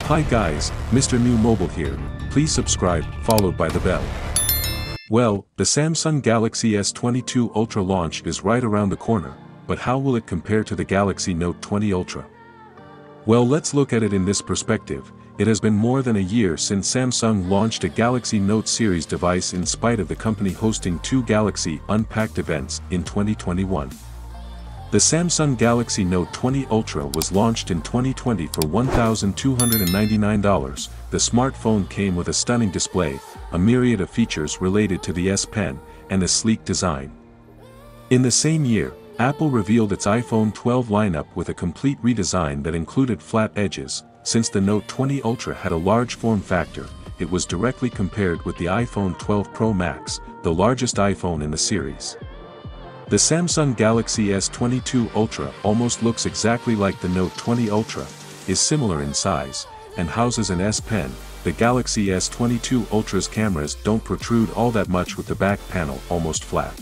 Hi guys, Mrnewmobile here, please subscribe, followed by the bell. Well, the Samsung Galaxy S22 Ultra launch is right around the corner, but how will it compare to the Galaxy Note 20 Ultra? Well, let's look at it in this perspective. It has been more than a year since Samsung launched a Galaxy Note series device in spite of the company hosting two Galaxy Unpacked events in 2021. The Samsung Galaxy Note 20 Ultra was launched in 2020 for $1,299. The smartphone came with a stunning display, a myriad of features related to the S Pen, and a sleek design. In the same year, Apple revealed its iPhone 12 lineup with a complete redesign that included flat edges. Since the Note 20 Ultra had a large form factor, it was directly compared with the iPhone 12 Pro Max, the largest iPhone in the series. The Samsung Galaxy S22 Ultra almost looks exactly like the Note 20 Ultra, is similar in size, and houses an S Pen. The Galaxy S22 Ultra's cameras don't protrude all that much with the back panel almost flat.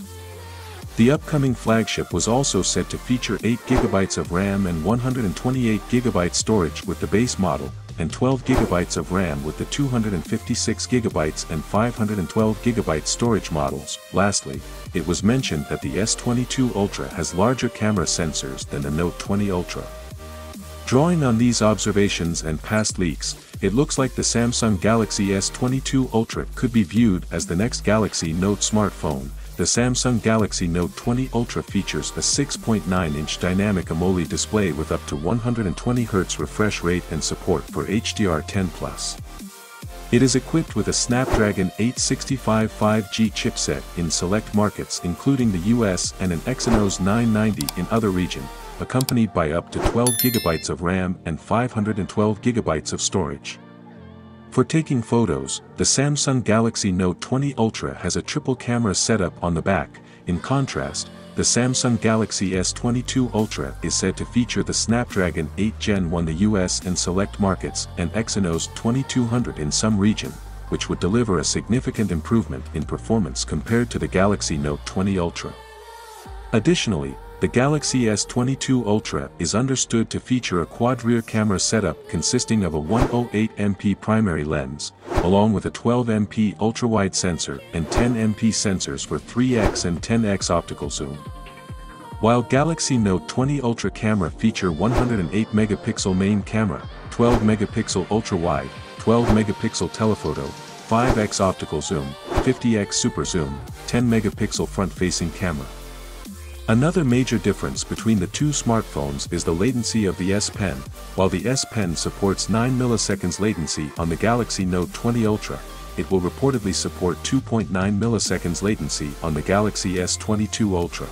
The upcoming flagship was also said to feature 8GB of RAM and 128GB storage with the base model, and 12GB of RAM with the 256GB and 512GB storage models. Lastly, it was mentioned that the S22 Ultra has larger camera sensors than the Note 20 Ultra. Drawing on these observations and past leaks, it looks like the Samsung Galaxy S22 Ultra could be viewed as the next Galaxy Note smartphone. The Samsung Galaxy Note 20 Ultra features a 6.9-inch dynamic AMOLED display with up to 120Hz refresh rate and support for HDR10+. It is equipped with a Snapdragon 865 5G chipset in select markets including the US and an Exynos 990 in other regions, accompanied by up to 12GB of RAM and 512GB of storage. For taking photos, the Samsung Galaxy Note 20 Ultra has a triple camera setup on the back. In contrast, the Samsung Galaxy S22 Ultra is said to feature the Snapdragon 8 Gen 1 in the US and select markets and Exynos 2200 in some region, which would deliver a significant improvement in performance compared to the Galaxy Note 20 Ultra. Additionally, the Galaxy S22 Ultra is understood to feature a quad-rear camera setup consisting of a 108MP primary lens, along with a 12MP ultra-wide sensor and 10MP sensors for 3x and 10x optical zoom. While Galaxy Note 20 Ultra camera feature 108MP main camera, 12MP ultra-wide, 12MP telephoto, 5x optical zoom, 50x super zoom, 10MP front-facing camera. Another major difference between the two smartphones is the latency of the S Pen. While the S Pen supports 9 milliseconds latency on the Galaxy Note 20 Ultra, it will reportedly support 2.9 milliseconds latency on the Galaxy S22 Ultra.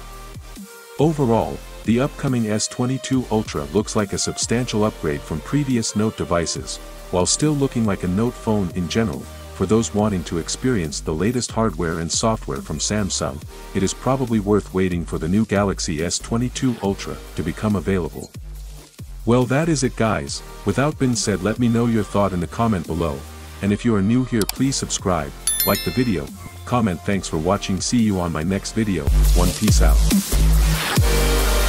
Overall, the upcoming S22 Ultra looks like a substantial upgrade from previous Note devices, while still looking like a Note phone in general. For those wanting to experience the latest hardware and software from Samsung, it is probably worth waiting for the new Galaxy S22 Ultra to become available. Well, that is it guys. Without being said, let me know your thought in the comment below, and if you are new here, please subscribe, like the video, comment. Thanks for watching. See you on my next video. Peace out.